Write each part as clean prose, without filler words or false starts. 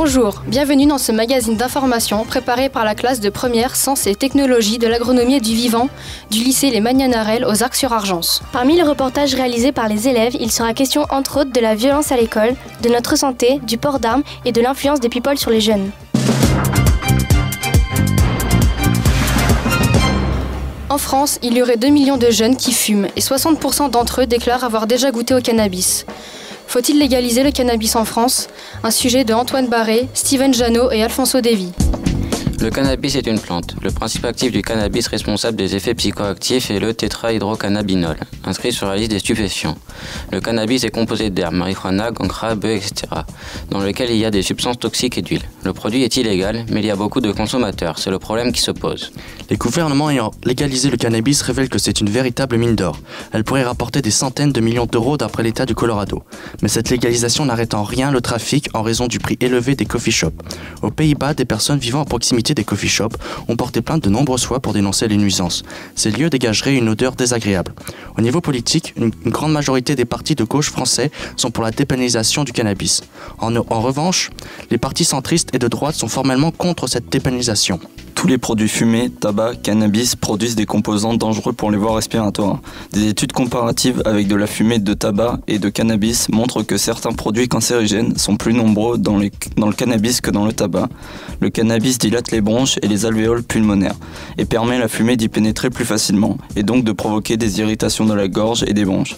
Bonjour, bienvenue dans ce magazine d'information préparé par la classe de première Sciences et Technologies de l'agronomie et du vivant du lycée Les Magnanarelles aux Arcs-sur-Argence. Parmi les reportages réalisés par les élèves, il sera question entre autres de la violence à l'école, de notre santé, du port d'armes et de l'influence des people sur les jeunes. En France, il y aurait 2 millions de jeunes qui fument et 60% d'entre eux déclarent avoir déjà goûté au cannabis. Faut-il légaliser le cannabis en France? Un sujet de Antoine Barré, Steven Janot et Alfonso Devi. Le cannabis est une plante. Le principe actif du cannabis responsable des effets psychoactifs est le tétrahydrocannabinol, inscrit sur la liste des stupéfiants. Le cannabis est composé d'herbes, marijuana, cancre, bœuf, etc., dans lequel il y a des substances toxiques et d'huile. Le produit est illégal, mais il y a beaucoup de consommateurs. C'est le problème qui se pose. Les gouvernements ayant légalisé le cannabis révèlent que c'est une véritable mine d'or. Elle pourrait rapporter des centaines de millions d'euros d'après l'État du Colorado. Mais cette légalisation n'arrête en rien le trafic en raison du prix élevé des coffee shops. Aux Pays-Bas, des personnes vivant à proximité des coffee shops ont porté plainte de nombreuses fois pour dénoncer les nuisances. Ces lieux dégageraient une odeur désagréable. Au niveau politique, une grande majorité des partis de gauche français sont pour la dépénalisation du cannabis. En revanche, les partis centristes et de droite sont formellement contre cette dépénalisation. Tous les produits fumés, tabac, cannabis produisent des composants dangereux pour les voies respiratoires. Des études comparatives avec de la fumée de tabac et de cannabis montrent que certains produits cancérigènes sont plus nombreux dans le cannabis que dans le tabac. Le cannabis dilate les bronches et les alvéoles pulmonaires et permet à la fumée d'y pénétrer plus facilement et donc de provoquer des irritations de la gorge et des bronches.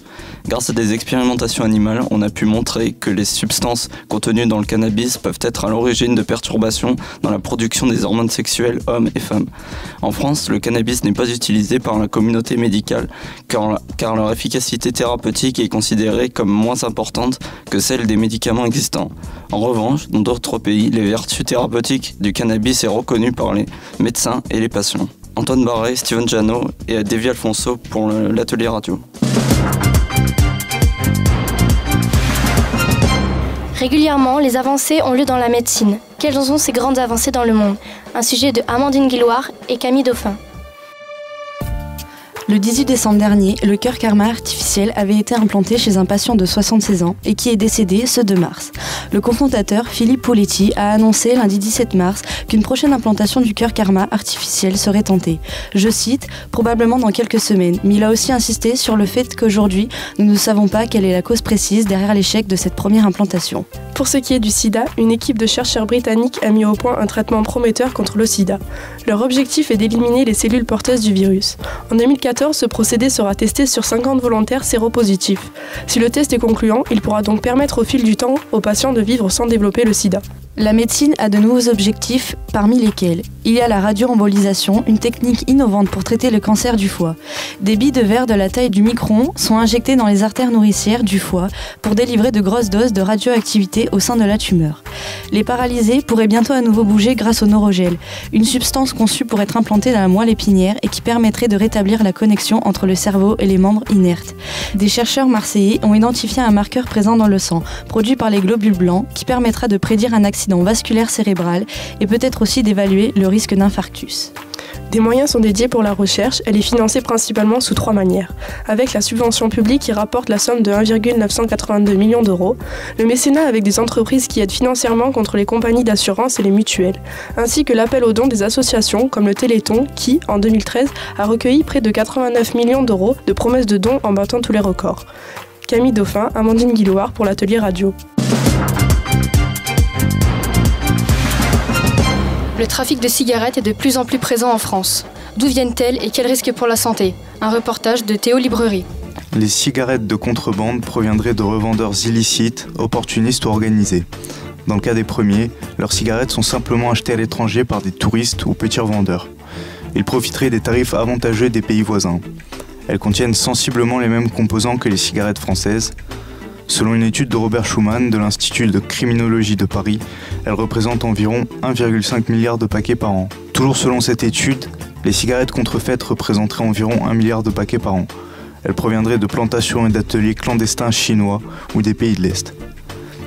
Grâce à des expérimentations animales, on a pu montrer que les substances contenues dans le cannabis peuvent être à l'origine de perturbations dans la production des hormones sexuelles hommes et femmes. En France, le cannabis n'est pas utilisé par la communauté médicale car leur efficacité thérapeutique est considérée comme moins importante que celle des médicaments existants. En revanche, dans d'autres pays, les vertus thérapeutiques du cannabis sont reconnues par les médecins et les patients. Antoine Barré, Steven Janot et Devi Alfonso pour l'atelier radio. Régulièrement, les avancées ont lieu dans la médecine. Quelles sont ces grandes avancées dans le monde? Un sujet de Amandine Guillouard et Camille Dauphin. Le 18 décembre dernier, le cœur karma artificiel avait été implanté chez un patient de 76 ans et qui est décédé ce 2 mars. Le cofondateur, Philippe Poletti, a annoncé lundi 17 mars qu'une prochaine implantation du cœur karma artificiel serait tentée. Je cite, probablement dans quelques semaines, mais il a aussi insisté sur le fait qu'aujourd'hui, nous ne savons pas quelle est la cause précise derrière l'échec de cette première implantation. Pour ce qui est du sida, une équipe de chercheurs britanniques a mis au point un traitement prometteur contre le sida. Leur objectif est d'éliminer les cellules porteuses du virus. En 2014, ce procédé sera testé sur 50 volontaires séropositifs. Si le test est concluant, il pourra donc permettre au fil du temps aux patients de vivre sans développer le sida. La médecine a de nouveaux objectifs, parmi lesquels il y a la radioembolisation, une technique innovante pour traiter le cancer du foie. Des billes de verre de la taille du micron sont injectées dans les artères nourricières du foie pour délivrer de grosses doses de radioactivité au sein de la tumeur. Les paralysés pourraient bientôt à nouveau bouger grâce au neurogel, une substance conçue pour être implantée dans la moelle épinière et qui permettrait de rétablir la connexion entre le cerveau et les membres inertes. Des chercheurs marseillais ont identifié un marqueur présent dans le sang, produit par les globules blancs, qui permettra de prédire un accident vasculaire cérébral et peut-être aussi d'évaluer le risque d'infarctus. Des moyens sont dédiés pour la recherche, elle est financée principalement sous 3 manières. Avec la subvention publique qui rapporte la somme de 1,982 millions d'euros, le mécénat avec des entreprises qui aident financièrement contre les compagnies d'assurance et les mutuelles, ainsi que l'appel aux dons des associations comme le Téléthon qui, en 2013, a recueilli près de 89 millions d'euros de promesses de dons en battant tous les records. Camille Dauphin, Amandine Guillouard pour l'atelier radio. Le trafic de cigarettes est de plus en plus présent en France. D'où viennent-elles et quels risques pour la santé? Un reportage de Théo Librerie. Les cigarettes de contrebande proviendraient de revendeurs illicites, opportunistes ou organisés. Dans le cas des premiers, leurs cigarettes sont simplement achetées à l'étranger par des touristes ou petits revendeurs. Ils profiteraient des tarifs avantageux des pays voisins. Elles contiennent sensiblement les mêmes composants que les cigarettes françaises. Selon une étude de Robert Schuman de l'Institut de criminologie de Paris, elles représentent environ 1,5 milliard de paquets par an. Toujours selon cette étude, les cigarettes contrefaites représenteraient environ 1 milliard de paquets par an. Elles proviendraient de plantations et d'ateliers clandestins chinois ou des pays de l'Est.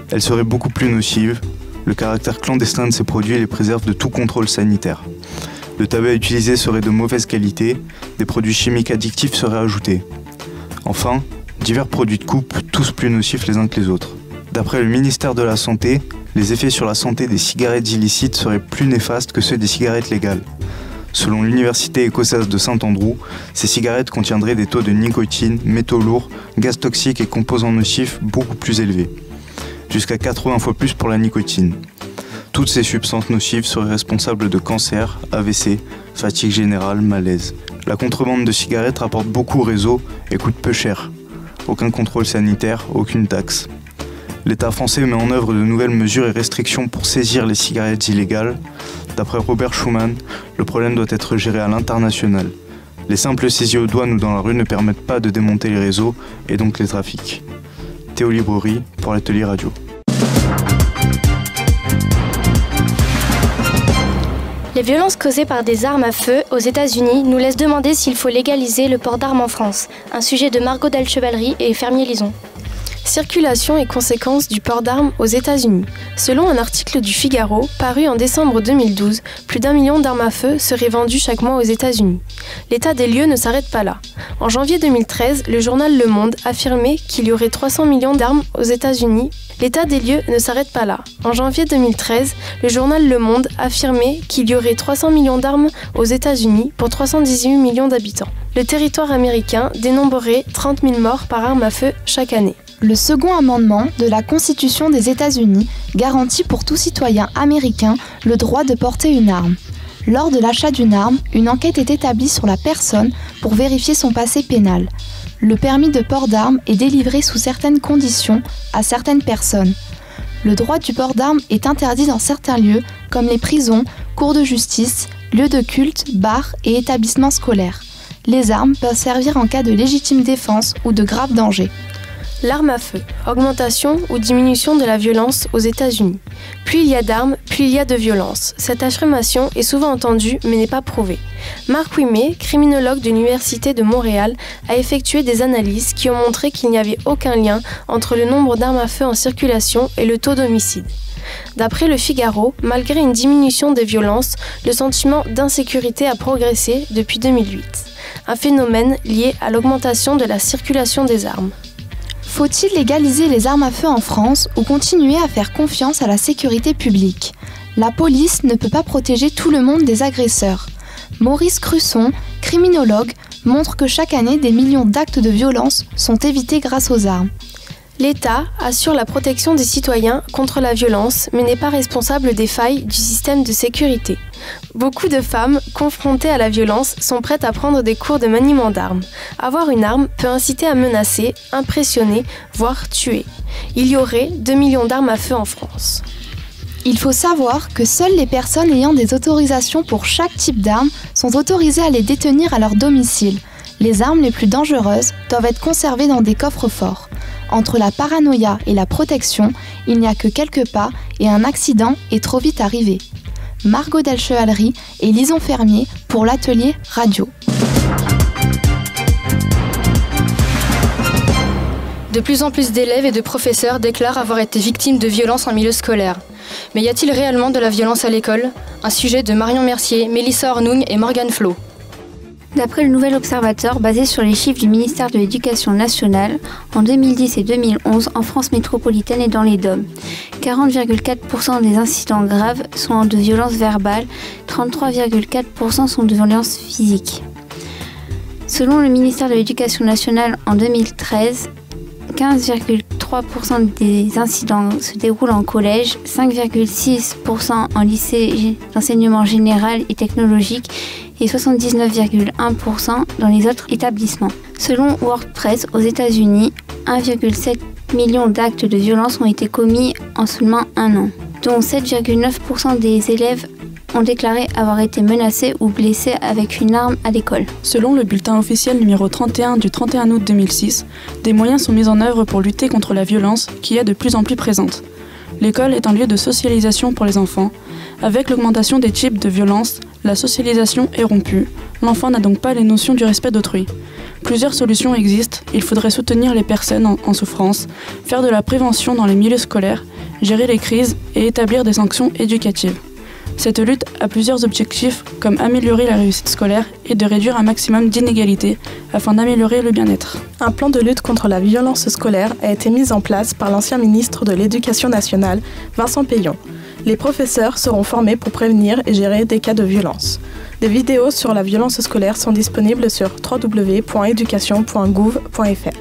Elles seraient beaucoup plus nocives. Le caractère clandestin de ces produits les préserve de tout contrôle sanitaire. Le tabac utilisé serait de mauvaise qualité, des produits chimiques addictifs seraient ajoutés. Enfin, divers produits de coupe, tous plus nocifs les uns que les autres. D'après le ministère de la Santé, les effets sur la santé des cigarettes illicites seraient plus néfastes que ceux des cigarettes légales. Selon l'université écossaise de Saint-Andrew, ces cigarettes contiendraient des taux de nicotine, métaux lourds, gaz toxiques et composants nocifs beaucoup plus élevés, jusqu'à 80 fois plus pour la nicotine. Toutes ces substances nocives seraient responsables de cancer, AVC, fatigue générale, malaise. La contrebande de cigarettes rapporte beaucoup au réseau et coûte peu cher. Aucun contrôle sanitaire, aucune taxe. L'État français met en œuvre de nouvelles mesures et restrictions pour saisir les cigarettes illégales. D'après Robert Schuman, le problème doit être géré à l'international. Les simples saisies aux douanes ou dans la rue ne permettent pas de démonter les réseaux et donc les trafics. Théo Librerie pour l'Atelier Radio. Les violences causées par des armes à feu aux États-Unis nous laissent demander s'il faut légaliser le port d'armes en France. Un sujet de Margot Delchevalerie et Fermier Lison. Circulation et conséquences du port d'armes aux États-Unis. Selon un article du Figaro, paru en décembre 2012, plus d'1 million d'armes à feu seraient vendues chaque mois aux États-Unis. L'état des lieux ne s'arrête pas là. En janvier 2013, le journal Le Monde affirmait qu'il y aurait 300 millions d'armes aux États-Unis. L'état des lieux ne s'arrête pas là. En janvier 2013, le journal Le Monde affirmait qu'il y aurait 300 millions d'armes aux États-Unis pour 318 millions d'habitants. Le territoire américain dénombrerait 30 000 morts par arme à feu chaque année. Le second amendement de la Constitution des États-Unis garantit pour tout citoyen américain le droit de porter une arme. Lors de l'achat d'une arme, une enquête est établie sur la personne pour vérifier son passé pénal. Le permis de port d'armes est délivré sous certaines conditions à certaines personnes. Le droit du port d'armes est interdit dans certains lieux comme les prisons, cours de justice, lieux de culte, bars et établissements scolaires. Les armes peuvent servir en cas de légitime défense ou de grave danger. L'arme à feu, augmentation ou diminution de la violence aux États-Unis. Plus il y a d'armes, plus il y a de violence. Cette affirmation est souvent entendue mais n'est pas prouvée. Marc Ouimet, criminologue de l'Université de Montréal, a effectué des analyses qui ont montré qu'il n'y avait aucun lien entre le nombre d'armes à feu en circulation et le taux d'homicide. D'après le Figaro, malgré une diminution des violences, le sentiment d'insécurité a progressé depuis 2008. Un phénomène lié à l'augmentation de la circulation des armes. Faut-il légaliser les armes à feu en France ou continuer à faire confiance à la sécurité publique ? La police ne peut pas protéger tout le monde des agresseurs. Maurice Crusson, criminologue, montre que chaque année des millions d'actes de violence sont évités grâce aux armes. L'État assure la protection des citoyens contre la violence, mais n'est pas responsable des failles du système de sécurité. Beaucoup de femmes confrontées à la violence sont prêtes à prendre des cours de maniement d'armes. Avoir une arme peut inciter à menacer, impressionner, voire tuer. Il y aurait 2 millions d'armes à feu en France. Il faut savoir que seules les personnes ayant des autorisations pour chaque type d'arme sont autorisées à les détenir à leur domicile. Les armes les plus dangereuses doivent être conservées dans des coffres forts. Entre la paranoïa et la protection, il n'y a que quelques pas et un accident est trop vite arrivé. Margot Delchevalerie et Lison Fermier pour l'Atelier Radio. De plus en plus d'élèves et de professeurs déclarent avoir été victimes de violences en milieu scolaire. Mais y a-t-il réellement de la violence à l'école ? Un sujet de Marion Mercier, Mélissa Ornung et Morgane Flo. D'après le Nouvel Observateur, basé sur les chiffres du ministère de l'Éducation nationale, en 2010 et 2011, en France métropolitaine et dans les DOM, 40,4% des incidents graves sont de violences verbales, 33,4% sont de violences physiques. Selon le ministère de l'Éducation nationale, en 2013, 15,3% des incidents se déroulent en collège, 5,6% en lycée d'enseignement général et technologique et 79,1% dans les autres établissements. Selon WordPress, aux États-Unis, 1,7 million d'actes de violence ont été commis en seulement un an, dont 7,9% des élèves ont déclaré avoir été menacés ou blessés avec une arme à l'école. Selon le bulletin officiel numéro 31 du 31 août 2006, des moyens sont mis en œuvre pour lutter contre la violence qui est de plus en plus présente. L'école est un lieu de socialisation pour les enfants. Avec l'augmentation des types de violences, la socialisation est rompue. L'enfant n'a donc pas les notions du respect d'autrui. Plusieurs solutions existent. Il faudrait soutenir les personnes en souffrance, faire de la prévention dans les milieux scolaires, gérer les crises et établir des sanctions éducatives. Cette lutte a plusieurs objectifs, comme améliorer la réussite scolaire et de réduire un maximum d'inégalités afin d'améliorer le bien-être. Un plan de lutte contre la violence scolaire a été mis en place par l'ancien ministre de l'Éducation nationale, Vincent Peillon. Les professeurs seront formés pour prévenir et gérer des cas de violence. Des vidéos sur la violence scolaire sont disponibles sur www.education.gouv.fr.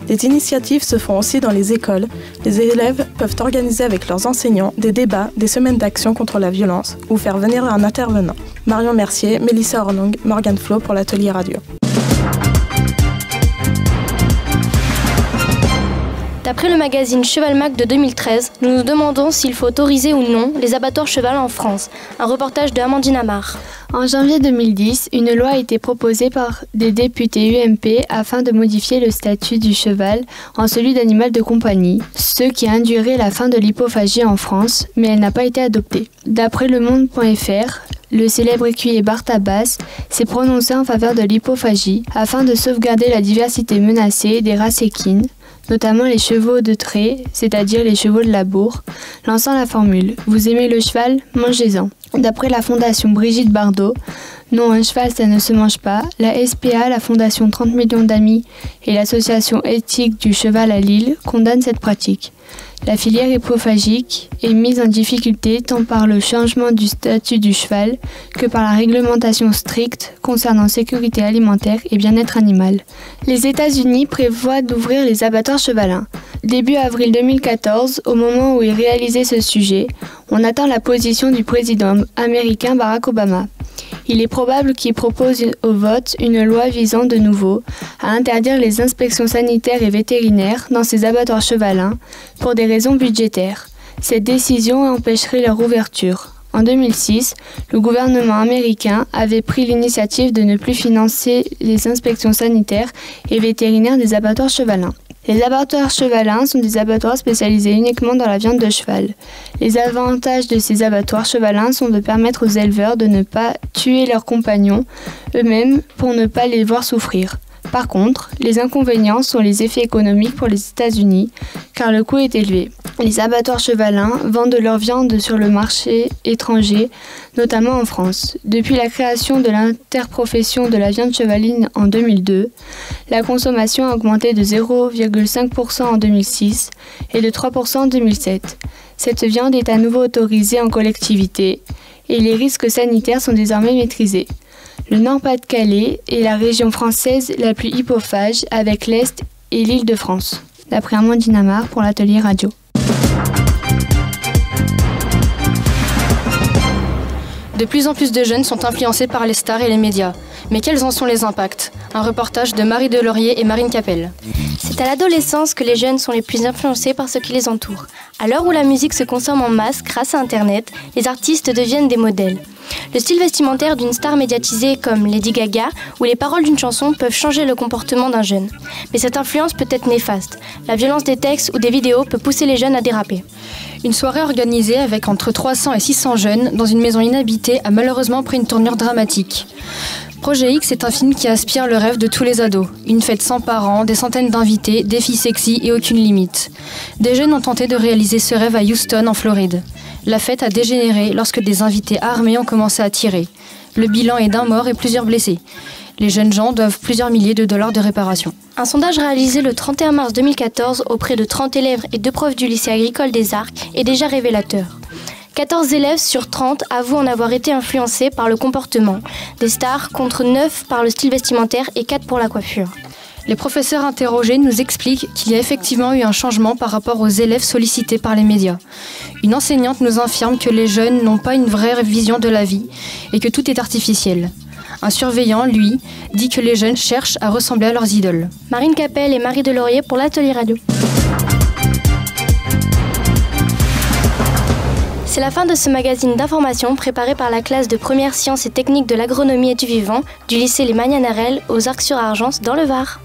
Des initiatives se font aussi dans les écoles. Les élèves peuvent organiser avec leurs enseignants des débats, des semaines d'action contre la violence ou faire venir un intervenant. Marion Mercier, Mélissa Orlong, Morgane Flo pour l'Atelier Radio. D'après le magazine Cheval Mag de 2013, nous nous demandons s'il faut autoriser ou non les abattoirs cheval en France. Un reportage de Amandine Amar. En janvier 2010, une loi a été proposée par des députés UMP afin de modifier le statut du cheval en celui d'animal de compagnie, ce qui induirait la fin de l'hypophagie en France, mais elle n'a pas été adoptée. D'après le monde.fr, le célèbre écuyer Bart Abbas s'est prononcé en faveur de l'hypophagie afin de sauvegarder la diversité menacée des races équines, notamment les chevaux de trait, c'est-à-dire les chevaux de labour, lançant la formule « Vous aimez le cheval, mangez-en ». D'après la fondation Brigitte Bardot, non, un cheval ça ne se mange pas, la SPA, la fondation 30 millions d'amis et l'association éthique du cheval à Lille condamnent cette pratique. La filière hypophagique est mise en difficulté tant par le changement du statut du cheval que par la réglementation stricte concernant sécurité alimentaire et bien-être animal. Les États-Unis prévoient d'ouvrir les abattoirs chevalins. Début avril 2014, au moment où est réalisé ce sujet, on attend la position du président américain Barack Obama. Il est probable qu'il propose au vote une loi visant de nouveau à interdire les inspections sanitaires et vétérinaires dans ces abattoirs chevalins pour des raisons budgétaires. Cette décision empêcherait leur ouverture. En 2006, le gouvernement américain avait pris l'initiative de ne plus financer les inspections sanitaires et vétérinaires des abattoirs chevalins. Les abattoirs chevalins sont des abattoirs spécialisés uniquement dans la viande de cheval. Les avantages de ces abattoirs chevalins sont de permettre aux éleveurs de ne pas tuer leurs compagnons eux-mêmes pour ne pas les voir souffrir. Par contre, les inconvénients sont les effets économiques pour les États-Unis, car le coût est élevé. Les abattoirs chevalins vendent leur viande sur le marché étranger, notamment en France. Depuis la création de l'interprofession de la viande chevaline en 2002, la consommation a augmenté de 0,5% en 2006 et de 3% en 2007. Cette viande est à nouveau autorisée en collectivité et les risques sanitaires sont désormais maîtrisés. Le Nord-Pas-de-Calais est la région française la plus hypophage avec l'Est et l'Île-de-France. D'après Amandine Amar pour l'Atelier Radio. De plus en plus de jeunes sont influencés par les stars et les médias. Mais quels en sont les impacts? Un reportage de Marie Delaurier et Marine Capel. C'est à l'adolescence que les jeunes sont les plus influencés par ce qui les entoure. À l'heure où la musique se consomme en masse grâce à Internet, les artistes deviennent des modèles. Le style vestimentaire d'une star médiatisée comme Lady Gaga ou les paroles d'une chanson peuvent changer le comportement d'un jeune. Mais cette influence peut être néfaste. La violence des textes ou des vidéos peut pousser les jeunes à déraper. Une soirée organisée avec entre 300 et 600 jeunes dans une maison inhabitée a malheureusement pris une tournure dramatique. Projet X est un film qui aspire le rêve de tous les ados. Une fête sans parents, des centaines d'invités, des filles sexy et aucune limite. Des jeunes ont tenté de réaliser ce rêve à Houston, en Floride. La fête a dégénéré lorsque des invités armés ont commencé à tirer. Le bilan est d'un mort et plusieurs blessés. Les jeunes gens doivent plusieurs milliers de dollars de réparation. Un sondage réalisé le 31 mars 2014 auprès de 30 élèves et 2 profs du lycée agricole des Arcs est déjà révélateur. 14 élèves sur 30 avouent en avoir été influencés par le comportement des stars contre 9 par le style vestimentaire et 4 pour la coiffure. Les professeurs interrogés nous expliquent qu'il y a effectivement eu un changement par rapport aux élèves sollicités par les médias. Une enseignante nous infirme que les jeunes n'ont pas une vraie vision de la vie et que tout est artificiel. Un surveillant, lui, dit que les jeunes cherchent à ressembler à leurs idoles. Marine Capel et Marie Delaurier pour l'Atelier Radio. C'est la fin de ce magazine d'information préparé par la classe de première sciences et techniques de l'agronomie et du vivant du lycée Les Magnanarelles aux Arcs-sur-Argence dans le Var.